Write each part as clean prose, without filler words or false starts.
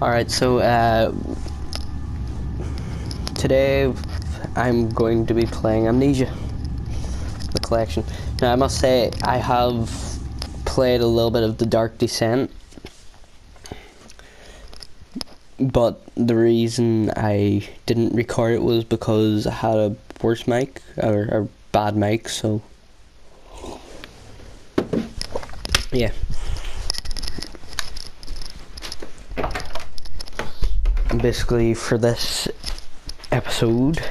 Alright, so today I'm going to be playing Amnesia, the collection. Now I must say I have played a little bit of The Dark Descent, but the reason I didn't record it was because I had a worse mic, or a bad mic, so yeah. Basically, for this episode,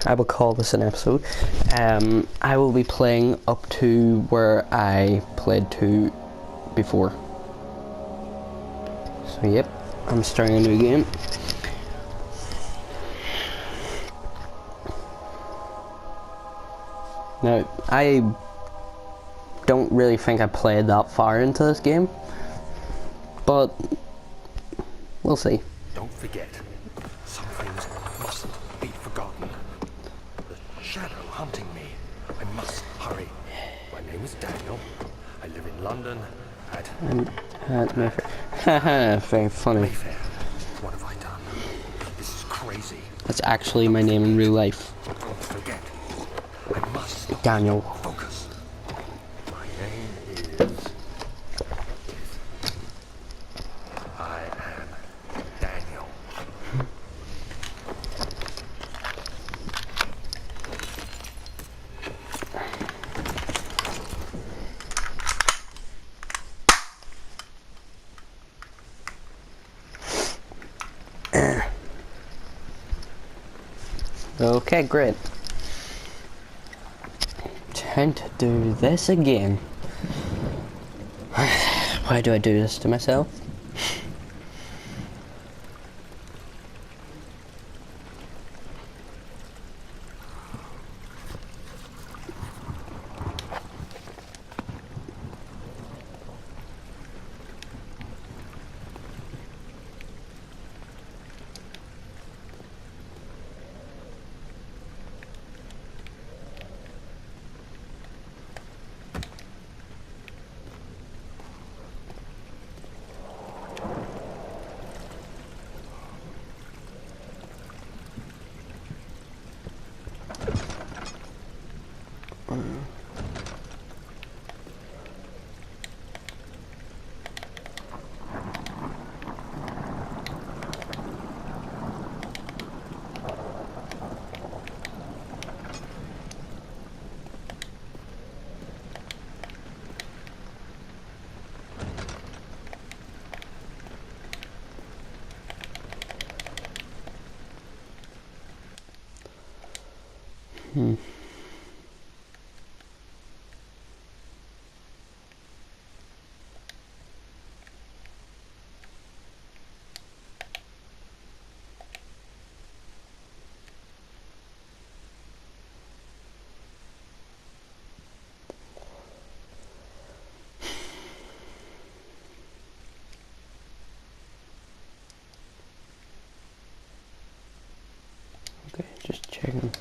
I will call this an episode, I will be playing up to where I played to before. So yep, I'm starting a new game. Now, I don't really think I played that far into this game, but we'll see. Don't forget, some things mustn't be forgotten. The shadow hunting me. I must hurry. My name is Daniel. I live in London at Mayfair. Haha, very funny. Mayfair. What have I done? This is crazy. That's actually my name in real life. Don't forget. I must Daniel. focus. My name is... I am Daniel. Okay, great. Time to do this again. Why do I do this to myself? Okay, just checking.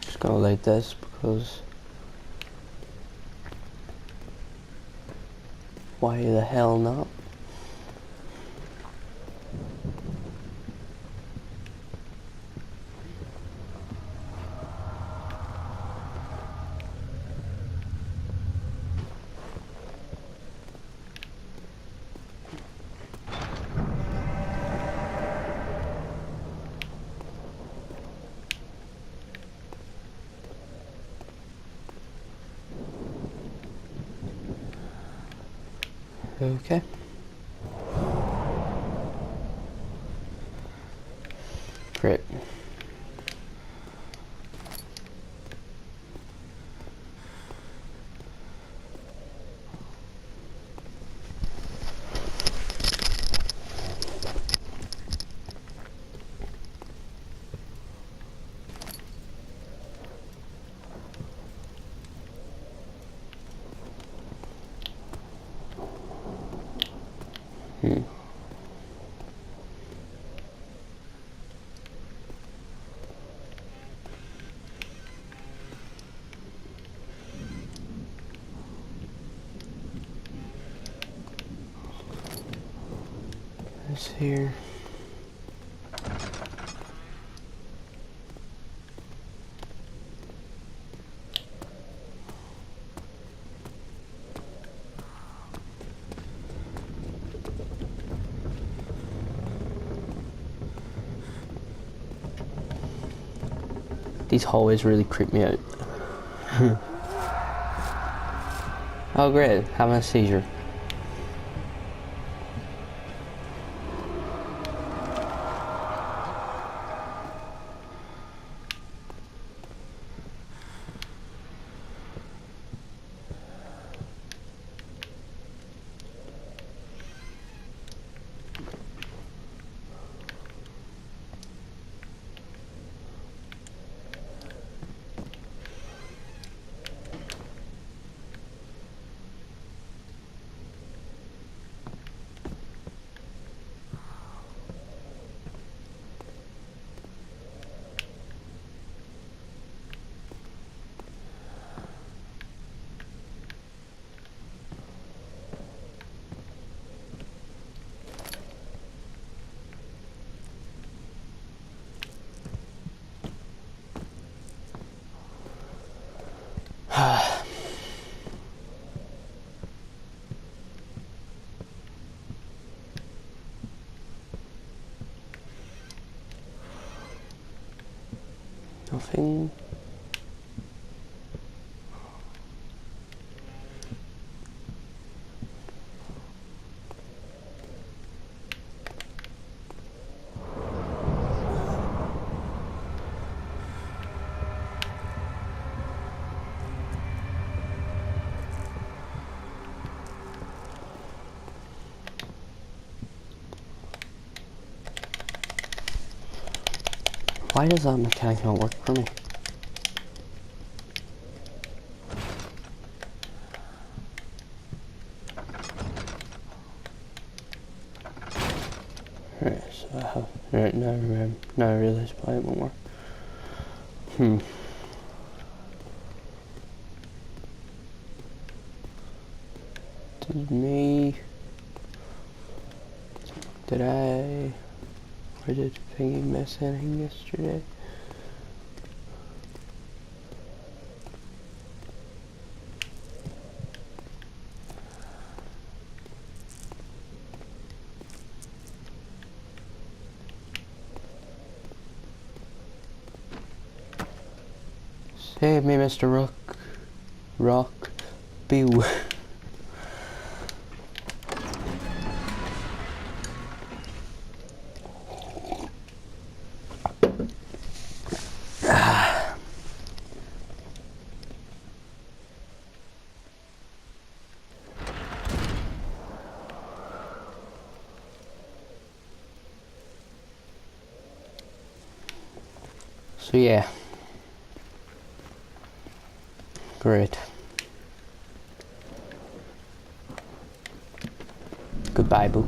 Just go like this because why the hell not? Okay. Great. This here. These hallways really creep me out. Oh great, having a seizure. Nothing. Why does that mechanic not work for me? Right, so I have... Right, now I realise why it won't work. Did I... Or did Thingy miss anything yesterday? Save me, Mr. Rock. Bew. So yeah. Great. Goodbye, book.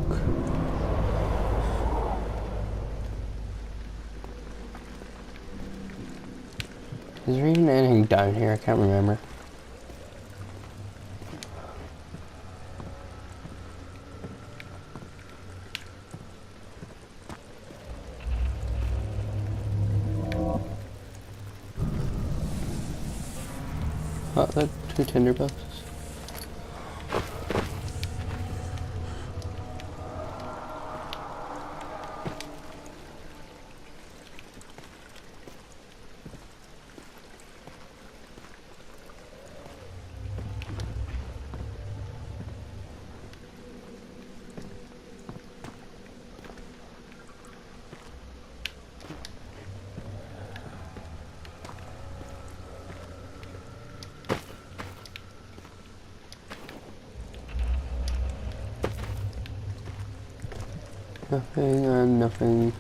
Is there even anything down here? I can't remember. Oh, that 2 tinder boxes. Nothing and nothing.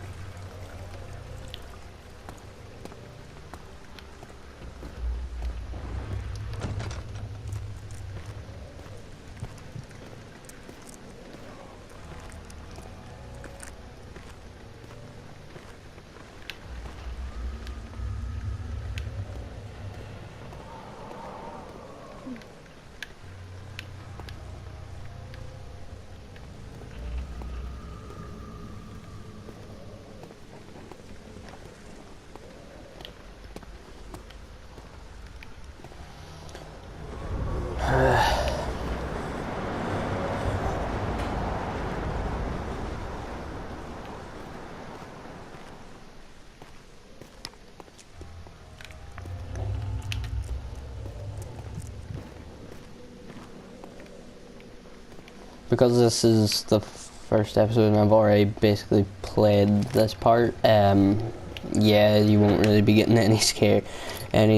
because this is the first episode and I've already basically played this part, yeah, you won't really be getting any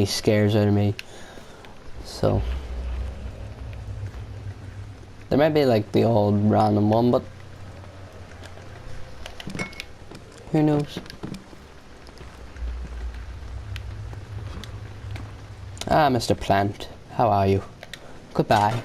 scares out of me. So there might be like the odd random one, but who knows? Ah, Mr. Plant, how are you? Goodbye.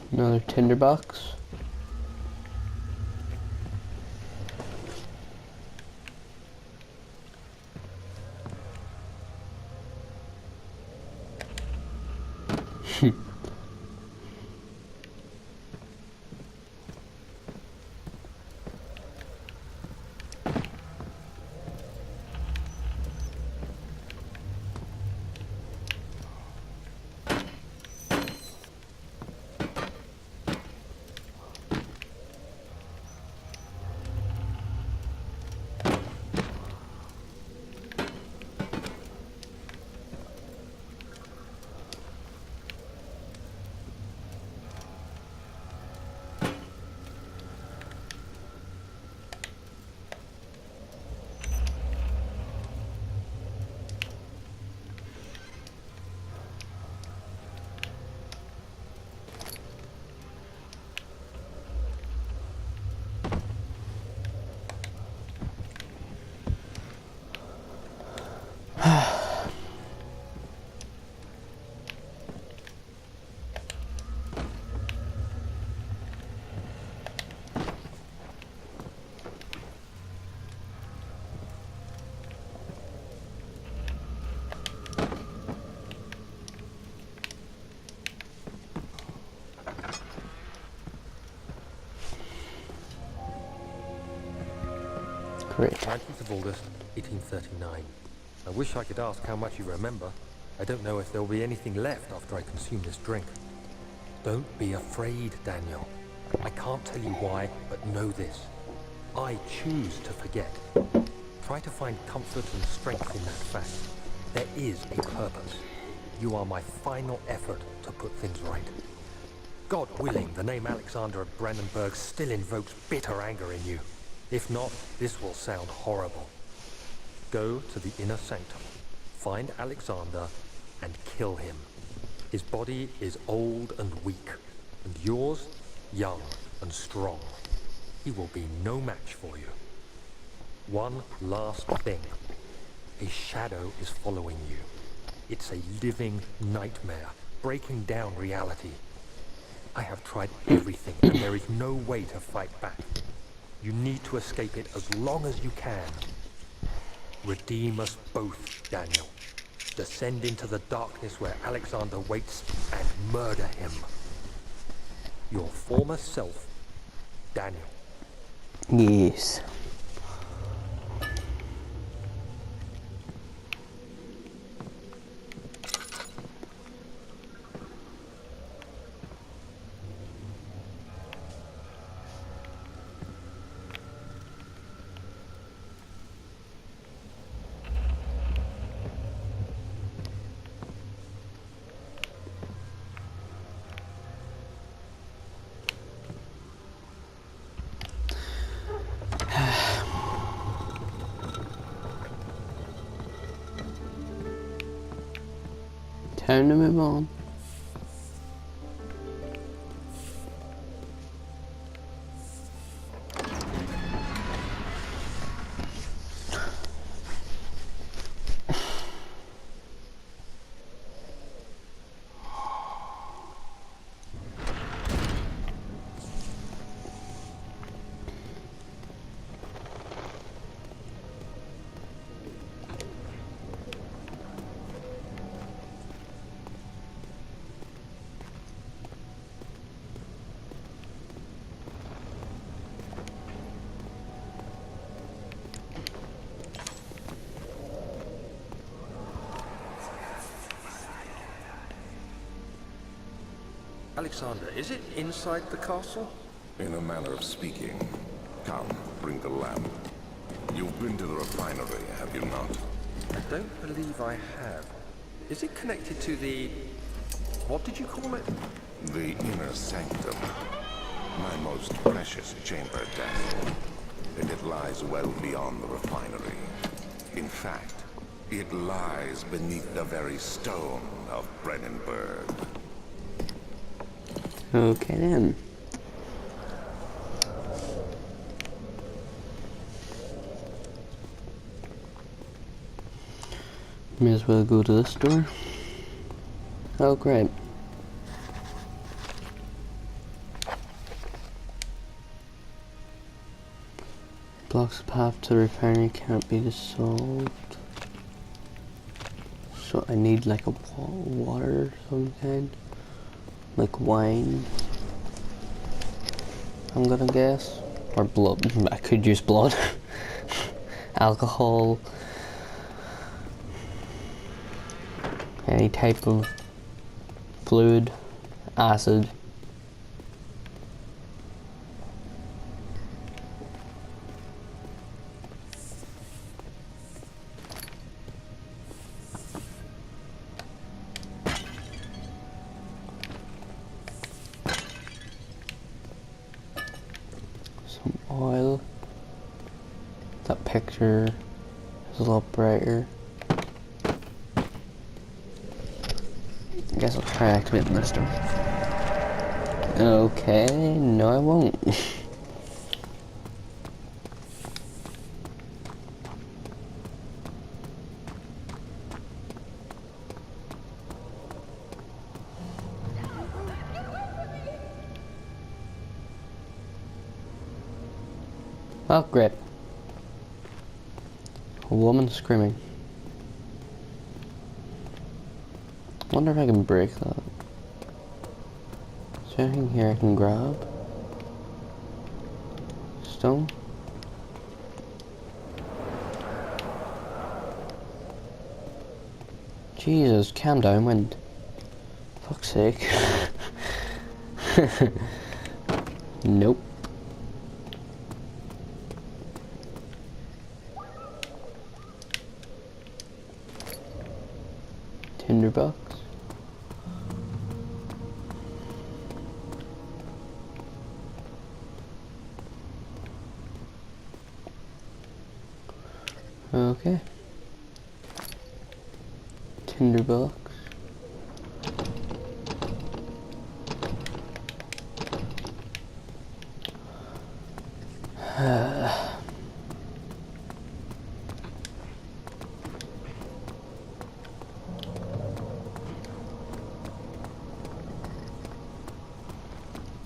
Another tinderbox. Great. 19th of August, 1839. I wish I could ask how much you remember. I don't know if there'll be anything left after I consume this drink. Don't be afraid, Daniel. I can't tell you why, but know this. I choose to forget. Try to find comfort and strength in that fact. There is a purpose. You are my final effort to put things right. God willing, the name Alexander of Brandenburg still invokes bitter anger in you. If not, this will sound horrible. Go to the inner sanctum, find Alexander, and kill him. His body is old and weak, and yours, young and strong. He will be no match for you. One last thing. A shadow is following you. It's a living nightmare, breaking down reality. I have tried everything, and there is no way to fight back. You need to escape it as long as you can. Redeem us both, Daniel. Descend into the darkness where Alexander waits and murder him. Your former self, Daniel. Yes. Time to move on. Alexander, is it inside the castle? In a manner of speaking. Come, bring the lamp. You've been to the refinery, have you not? I don't believe I have. Is it connected to the... what did you call it? The inner sanctum. My most precious chamber, Daniel. And it lies well beyond the refinery. In fact, it lies beneath the very stone of Brennenburg. Okay then. May as well go to this door. Oh great. Blocks the path to the refinery can't be dissolved. So I need like a water of some kind. Like wine, I'm gonna guess. Or blood. I could use blood. Alcohol. Any type of fluid. Acid. Oil. That picture is a lot brighter. I guess I'll try activating this door. Okay, no I won't. Oh, great. A woman screaming. Wonder if I can break that. Is there anything here I can grab? Stone? Jesus, calm down, wind. Fuck's sake. Nope. Tinderbox. Okay. Tinderbox.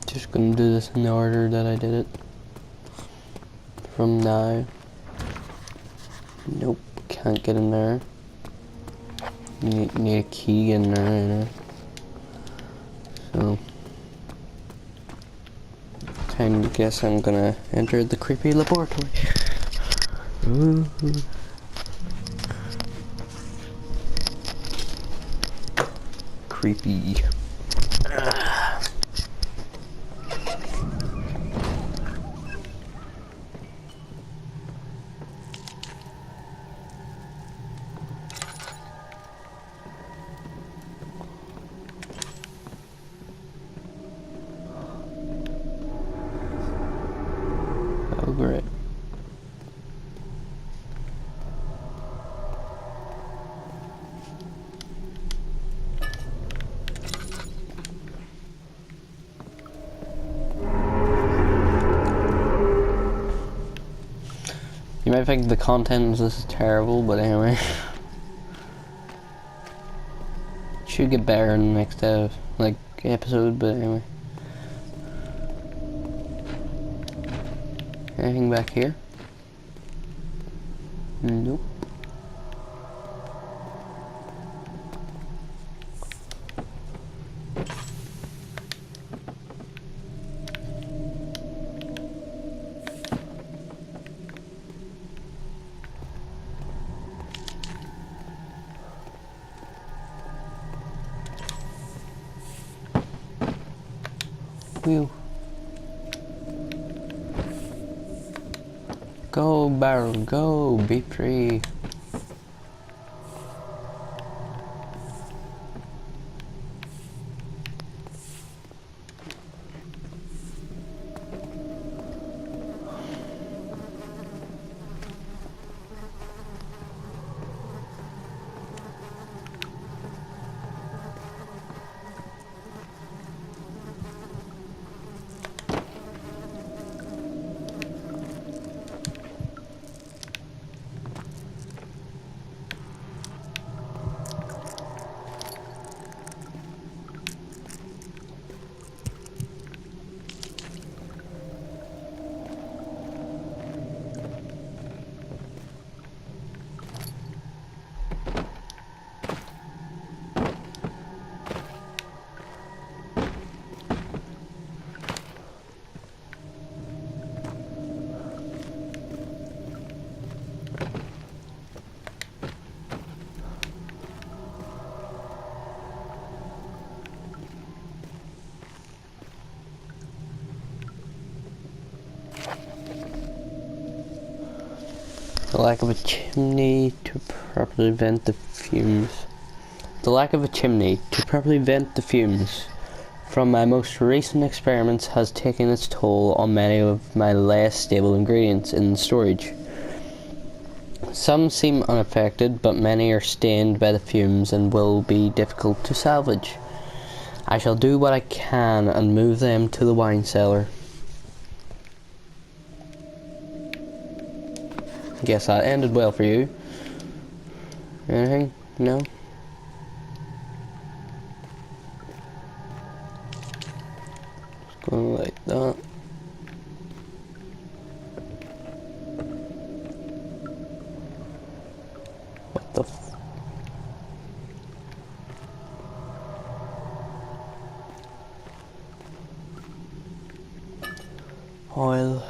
Just gonna do this in the order that I did it from now. Nope, can't get in there. Need a key in there, so time to guess I'm gonna enter the creepy laboratory. Ooh. Creepy. Oh, great. You might think the content of this is terrible, but anyway. Should get better in the next episode, but anyway. Anything back here? Nope. Whew. Go, Baron, go, be free. The lack of a chimney to properly vent the fumes. The lack of a chimney to properly vent the fumes from my most recent experiments has taken its toll on many of my less stable ingredients in storage. Some seem unaffected, but many are stained by the fumes and will be difficult to salvage. I shall do what I can and move them to the wine cellar. Guess that ended well for you. Anything? No? Just going like that. What the f... Oil.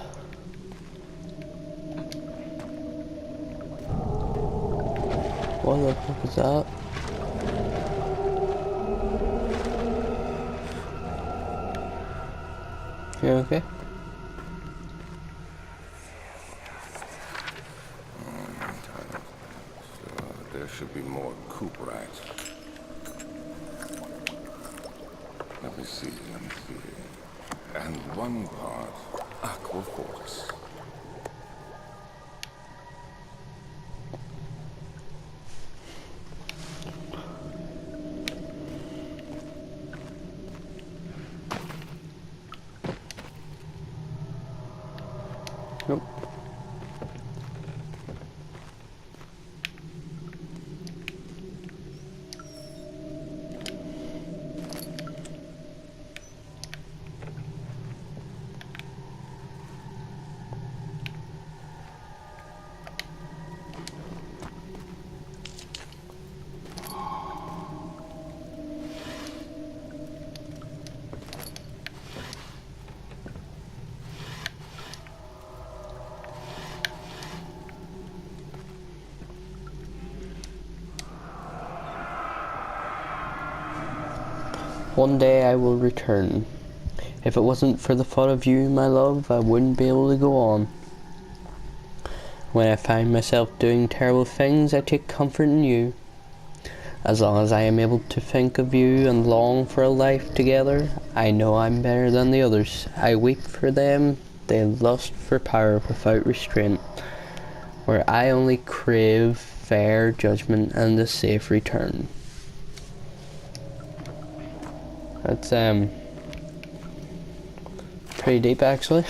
What the fuck is that? You okay? There should be more coop rats. Let me see. And one part aqua force. Nope. One day I will return. If it wasn't for the thought of you, my love, I wouldn't be able to go on. When I find myself doing terrible things, I take comfort in you. As long as I am able to think of you and long for a life together, I know I'm better than the others. I weep for them, they lust for power without restraint, where I only crave fair judgment and a safe return. That's pretty deep actually.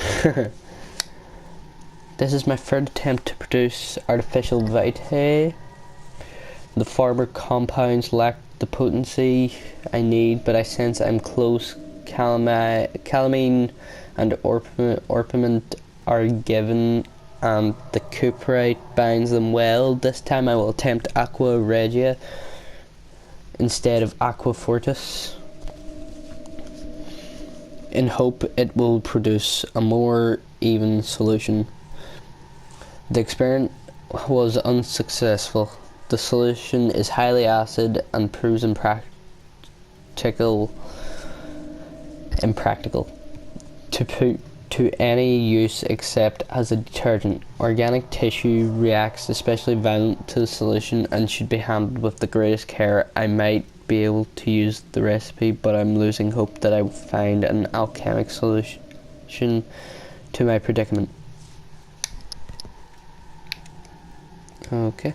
This is my third attempt to produce artificial vitae. The former compounds lack the potency I need, but I sense I'm close. Calamine and orpiment are given, and the cuprite binds them well. This time I will attempt aqua regia instead of aqua fortis, in hope it will produce a more even solution. The experiment was unsuccessful. The solution is highly acid and proves impractical to put to any use except as a detergent. Organic tissue reacts especially violent to the solution and should be handled with the greatest care. I might be able to use the recipe, but I'm losing hope that I will find an alchemic solution to my predicament. Okay.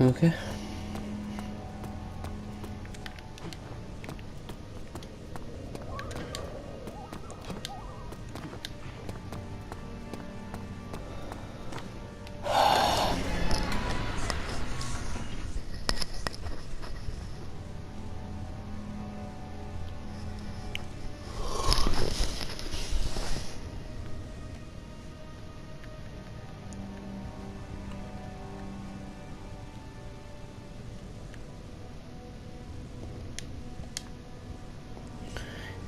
Okay.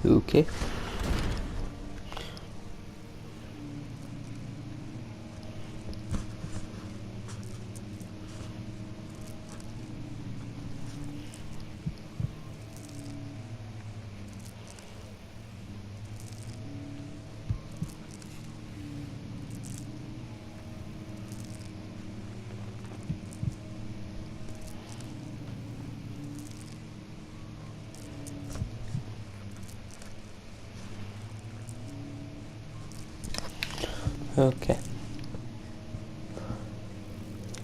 Okay. Okay.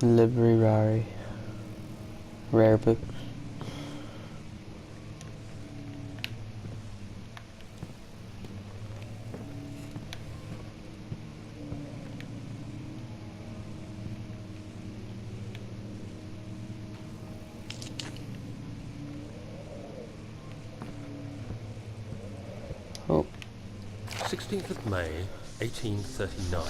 Library. Rare books. Oh. 16th of May, 1839.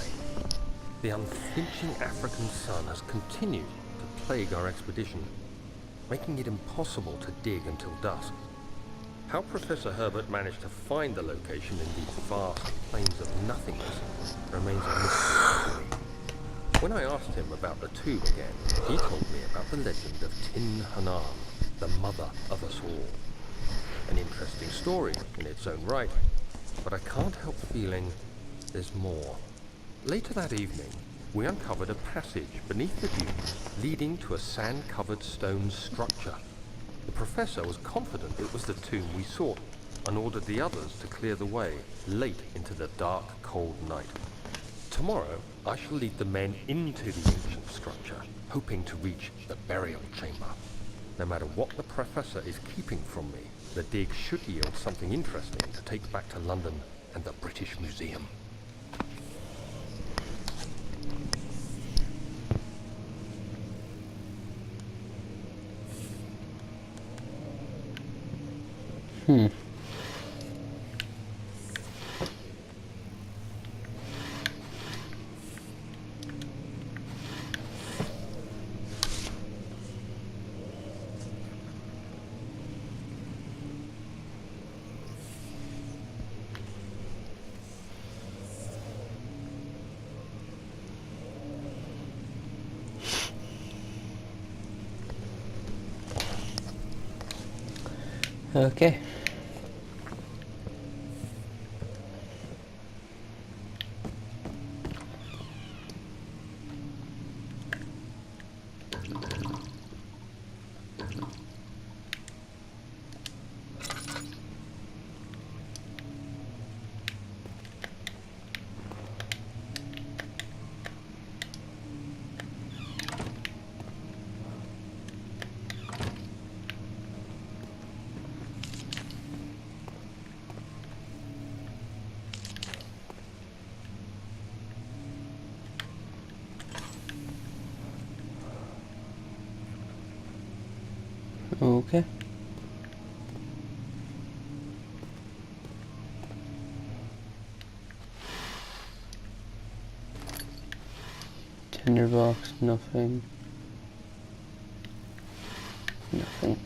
The unflinching African sun has continued to plague our expedition, making it impossible to dig until dusk. How Professor Herbert managed to find the location in these vast plains of nothingness remains a mystery to me. When I asked him about the tomb again, he told me about the legend of Tin Hanan, the mother of us all. An interesting story in its own right, but I can't help feeling there's more. Later that evening, we uncovered a passage beneath the dunes leading to a sand-covered stone structure. The professor was confident it was the tomb we sought and ordered the others to clear the way late into the dark, cold night. Tomorrow, I shall lead the men into the ancient structure, hoping to reach the burial chamber. No matter what the professor is keeping from me, the dig should yield something interesting to take back to London and the British Museum. Okay. Okay. Tinderbox, nothing. Nothing.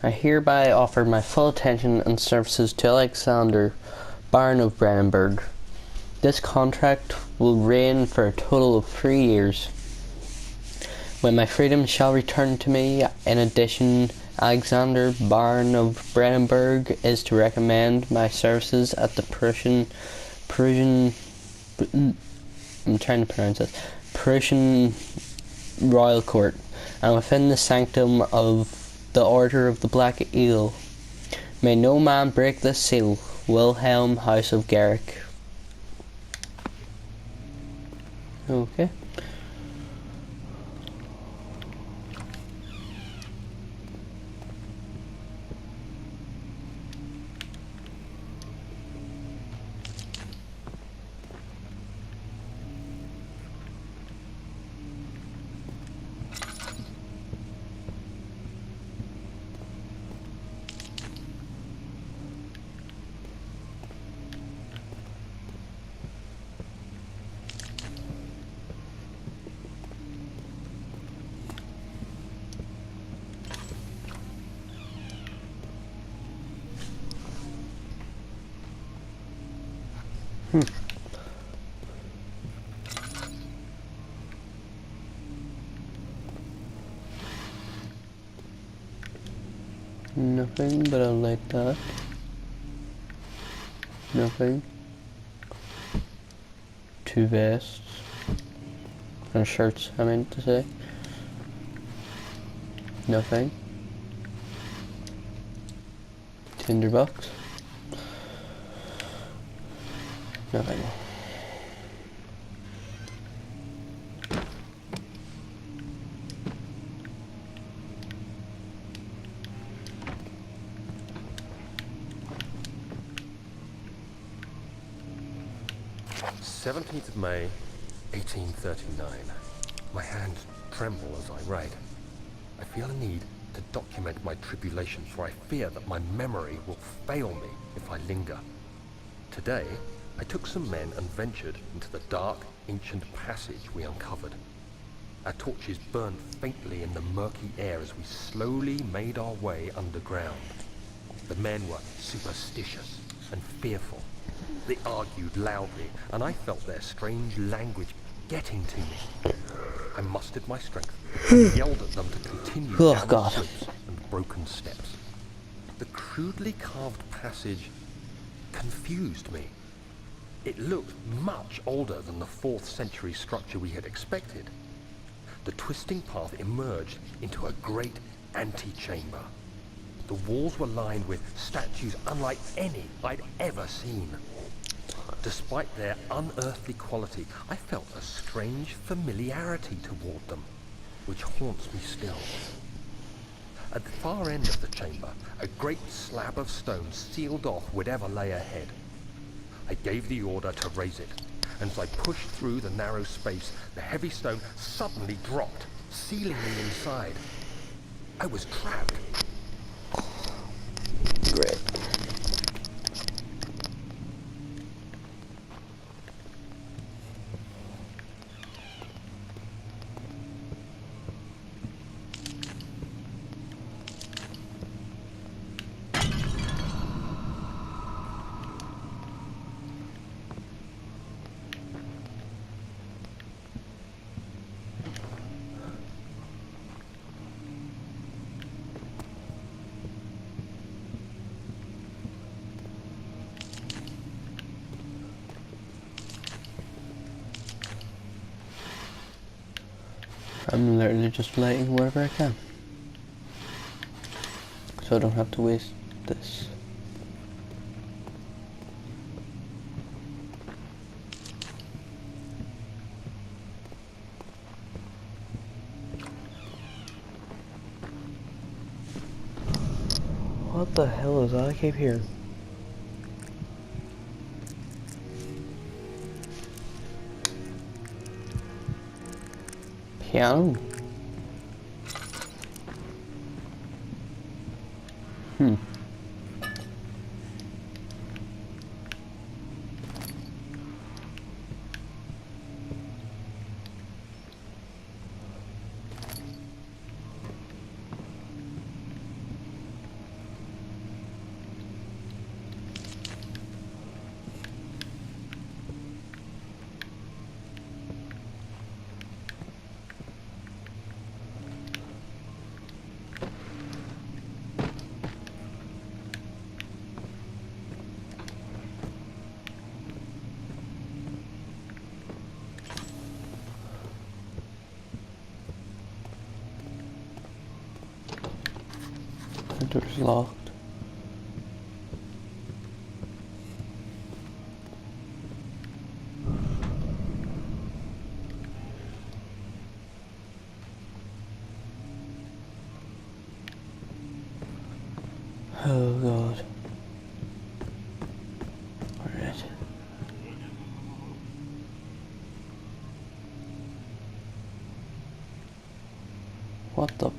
I hereby offer my full attention and services to Alexander, Baron of Brandenburg. This contract will reign for a total of 3 years. When my freedom shall return to me, in addition, Alexander, Baron of Brandenburg, is to recommend my services at the Prussian, I'm trying to pronounce this, Prussian Royal Court, and within the sanctum of the Order of the Black Eagle. May no man break this seal. Wilhelm, House of Garrick. Okay. Nothing, but I'll like that. Nothing. 2 vests. And shirts, I meant to say. Nothing. Tinderbox. Nothing. "17th of May, 1839. My hands tremble as I write. I feel a need to document my tribulations, for I fear that my memory will fail me if I linger. Today, I took some men and ventured into the dark, ancient passage we uncovered. Our torches burned faintly in the murky air as we slowly made our way underground. The men were superstitious and fearful. They argued loudly, and I felt their strange language getting to me. I mustered my strength and yelled at them to continue down the slopes and broken steps. The crudely carved passage confused me. It looked much older than the 4th century structure we had expected. The twisting path emerged into a great antechamber. The walls were lined with statues unlike any I'd ever seen. Despite their unearthly quality, I felt a strange familiarity toward them, which haunts me still. At the far end of the chamber, a great slab of stone sealed off whatever lay ahead. I gave the order to raise it, and as I pushed through the narrow space, the heavy stone suddenly dropped, sealing me inside. I was trapped. Great. I'm literally just lighting whatever I can, so I don't have to waste this. What the hell is that I keep hearing? Piano? Hmm. The door's locked. Oh god. Alright. What the?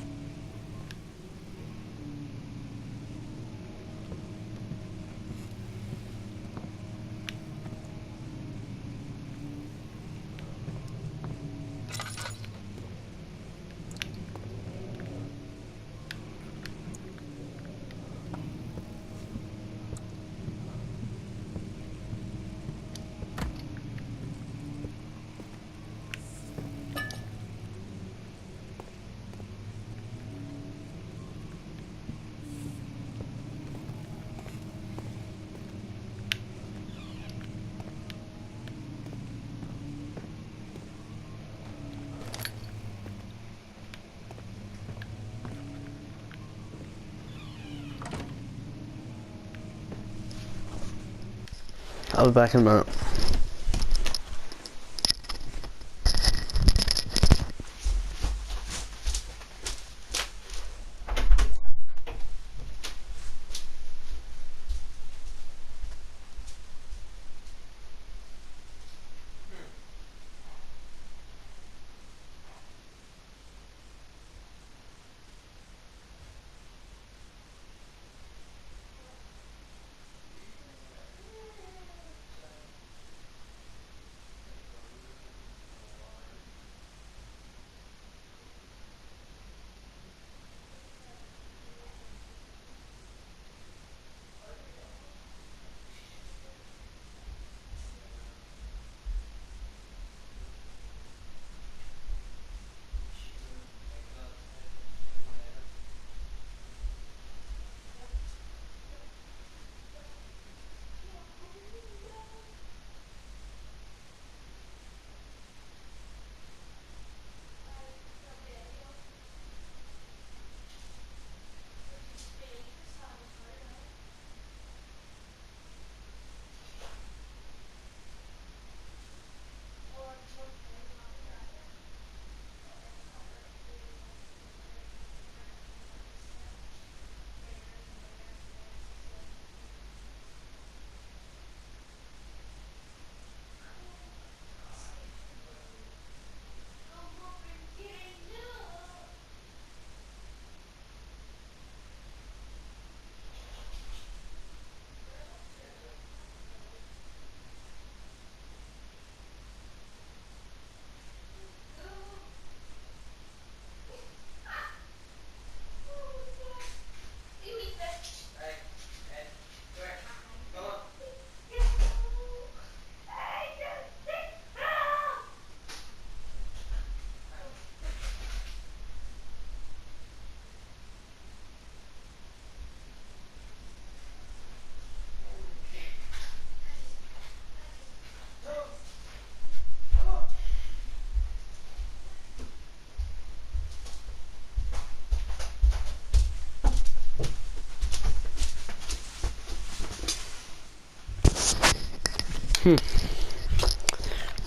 I'll be back in a minute.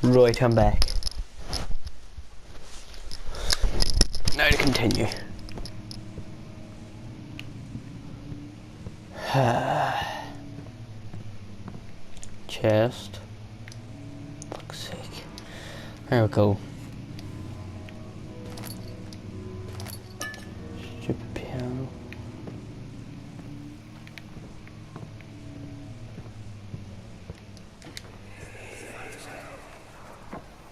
Right, I'm back. Now to continue. Chest. Fuck's sake. There we go. Stupid piano.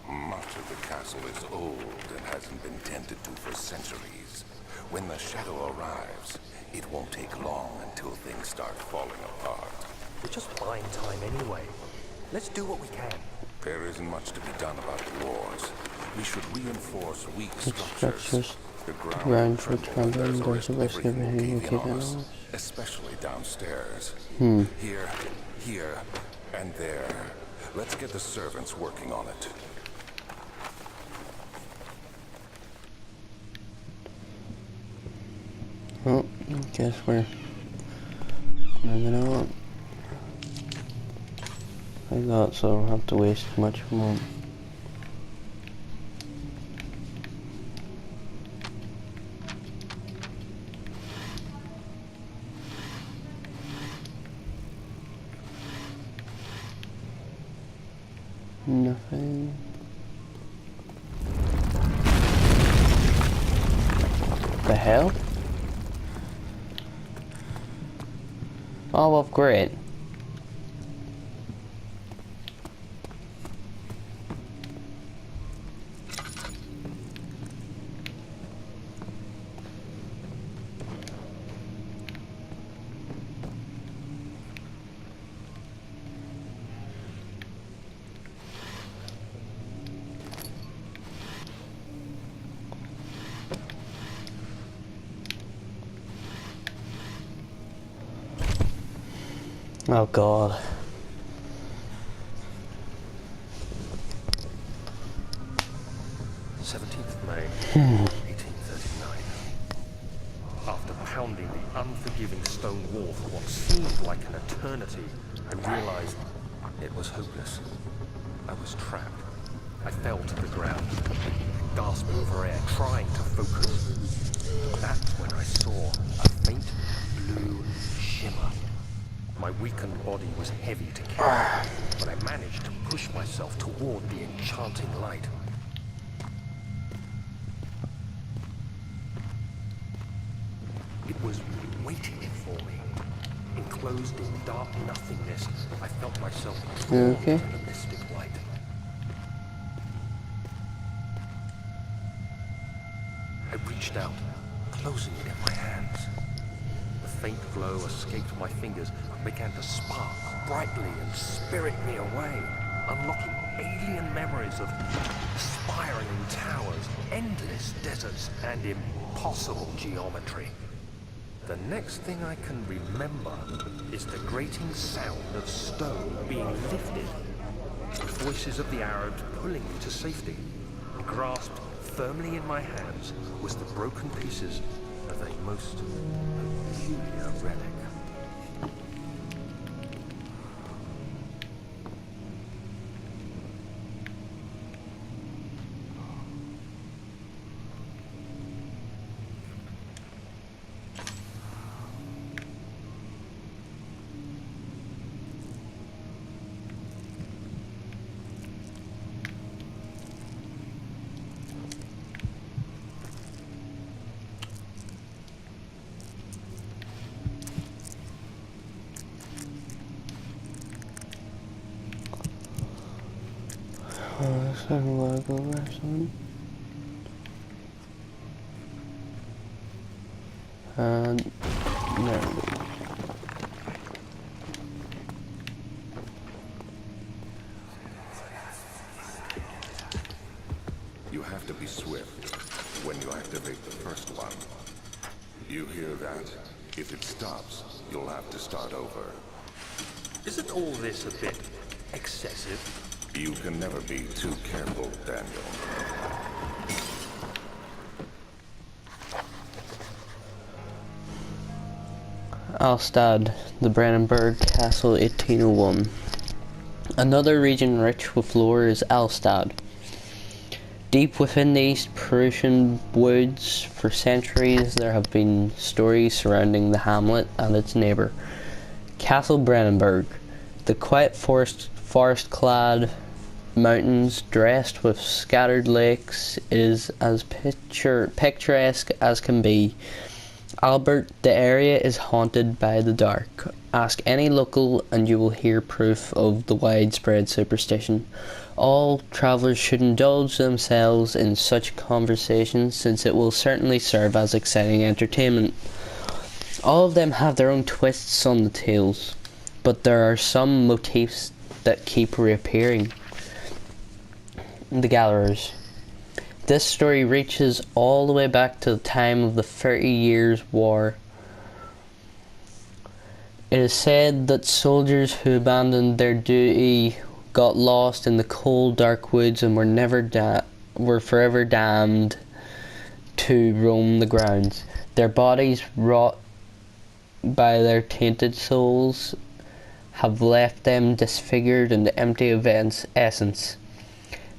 Much of the castle is old and hasn't been tended to for centuries. When the shadow arrives, it won't take long until things start falling apart. We're just buying time anyway. Let's do what we can. There isn't much to be done about the walls. We should reinforce weak Structures. structures. The Ground for trembling, there's a risk of everything will everything cave will in keep on it us, on. especially downstairs. Here, here, and there. Let's get the servants working on it. Well, I guess we're moving on. I thought so, I don't have to waste much more. Nothing. The hell? Oh, well, great. Oh God. May 1839. After pounding the unforgiving stone wall for what seemed like an eternity, I realized it was hopeless. I was trapped. I fell to the ground, gasping for air, trying to focus. That's when I saw a faint blue shimmer. My weakened body was heavy to carry, but I managed to push myself toward the enchanting light. It was waiting for me. Enclosed in dark nothingness, I felt myself drawn Okay. to the mystic light. I reached out, closing it in my hands. The faint glow escaped my fingers and began to spark brightly and spirit me away, unlocking alien memories of spiraling towers, endless deserts, and impossible geometry. The next thing I can remember is the grating sound of stone being lifted, the voices of the Arabs pulling me to safety. Grasped firmly in my hands was the broken pieces of a most peculiar relic. Oh, that's like a logo or something. And there we go. You have to be swift when you activate the first one. You hear that? If it stops, you'll have to start over. Isn't all this a bit excessive? You can never be too careful, Daniel. Alstad, the Brandenburg Castle, 1801. Another region rich with lore is Alstad. Deep within these Prussian woods, for centuries there have been stories surrounding the hamlet and its neighbour, Castle Brennenburg. The quiet forest-clad mountains dressed with scattered lakes is as picturesque as can be. Albert, the area is haunted by the dark. Ask any local and you will hear proof of the widespread superstition. All travellers should indulge themselves in such conversations, since it will certainly serve as exciting entertainment. All of them have their own twists on the tales, but there are some motifs that keep reappearing. The Gatherers. This story reaches all the way back to the time of the 30 Years' War. It is said that soldiers who abandoned their duty got lost in the cold, dark woods and were forever damned to roam the grounds. Their bodies, wrought by their tainted souls, have left them disfigured and empty of essence.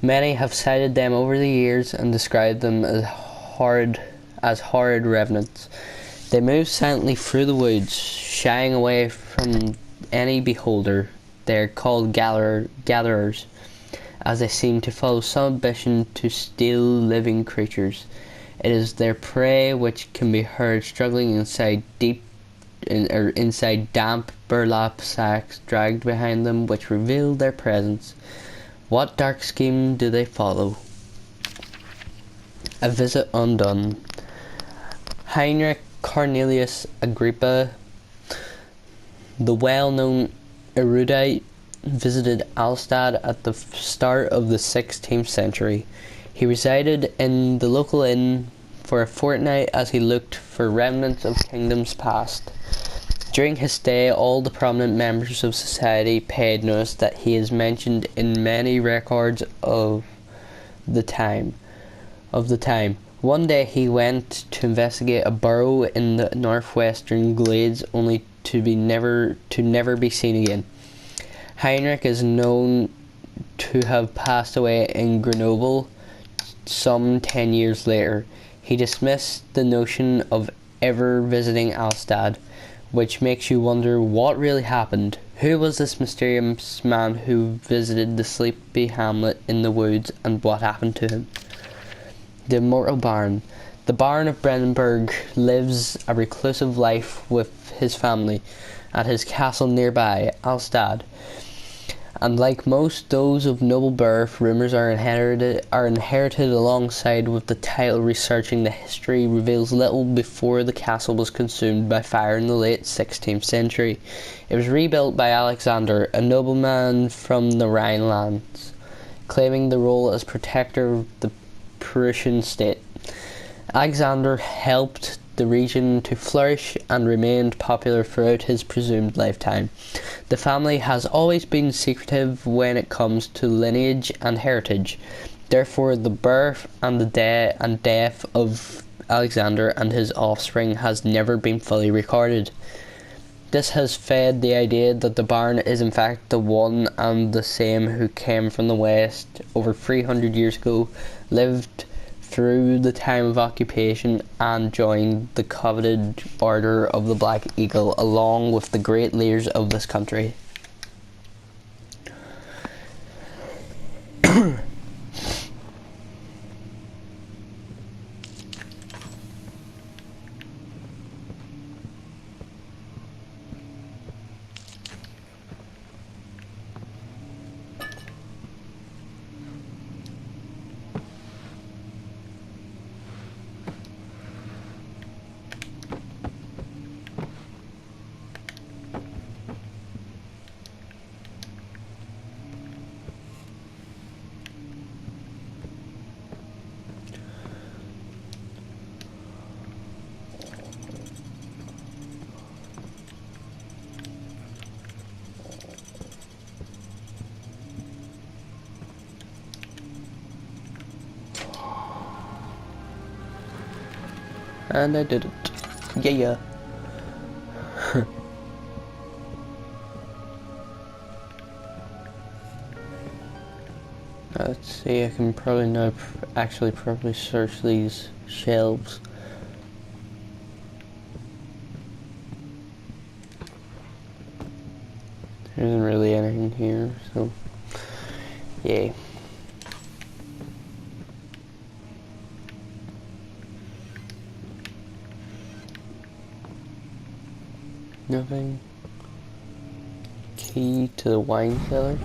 Many have cited them over the years and described them as horrid revenants. They move silently through the woods, shying away from any beholder. They are called gatherers, as they seem to follow some ambition to steal living creatures. It is their prey which can be heard struggling inside damp burlap sacks dragged behind them, which reveal their presence. What dark scheme do they follow? A visit undone. Heinrich Cornelius Agrippa, the well-known erudite, visited Alstad at the start of the 16th century. He resided in the local inn for a fortnight as he looked for remnants of kingdoms past. During his stay, all the prominent members of society paid notice that he is mentioned in many records of the time. One day he went to investigate a burrow in the northwestern glades, only to never be seen again. Heinrich is known to have passed away in Grenoble some 10 years later. He dismissed the notion of ever visiting Alstad, which makes you wonder what really happened. Who was this mysterious man who visited the sleepy hamlet in the woods, and what happened to him? The immortal Baron. The Baron of Brennenburg lives a reclusive life with his family at his castle nearby, Alstad. And like most those of noble birth, rumours are inherited alongside with the title. Researching the history reveals little before the castle was consumed by fire in the late 16th century. It was rebuilt by Alexander, a nobleman from the Rhinelands, claiming the role as protector of the Prussian state. Alexander helped the region to flourish and remained popular throughout his presumed lifetime. The family has always been secretive when it comes to lineage and heritage. Therefore, the birth and the death of Alexander and his offspring has never been fully recorded. This has fed the idea that the Baron is in fact the one and the same who came from the west over 300 years ago, lived through the time of occupation, and joined the coveted Order of the Black Eagle along with the great leaders of this country. And I did it. Yeah. Let's see, I can probably now actually properly search these shelves. There isn't really anything here, so yay. Nothing. Key to the wine cellar.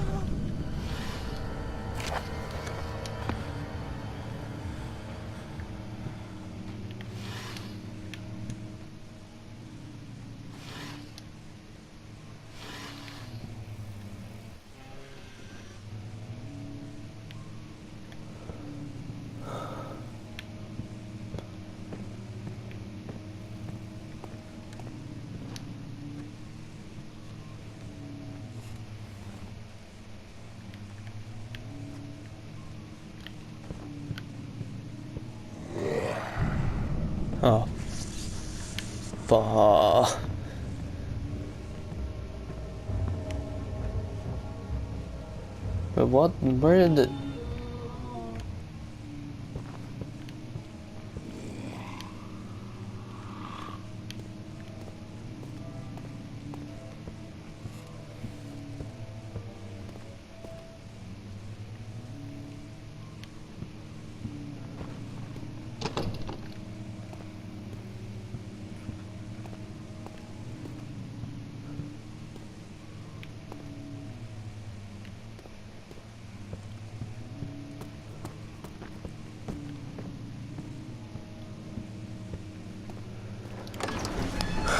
Oh. Fuck. But what? Where did it?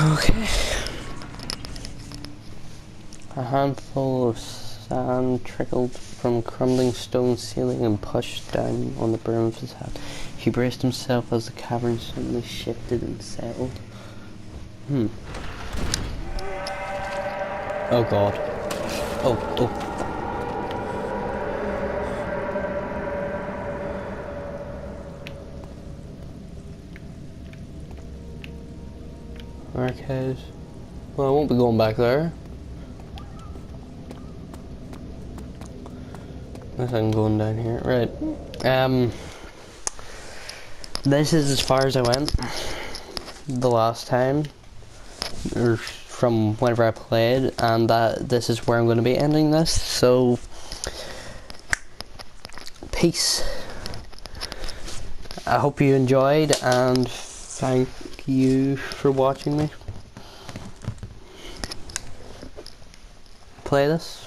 Okay. A handful of sand trickled from crumbling stone ceiling and pushed down on the brim of his hat. He braced himself as the cavern suddenly shifted and settled. Oh god. Oh. Archives. Well, I won't be going back there. Unless I'm going down here. Right. This is as far as I went the last time, or from whenever I played, and this is where I'm going to be ending this. So, peace. I hope you enjoyed, and thank you for watching me play this.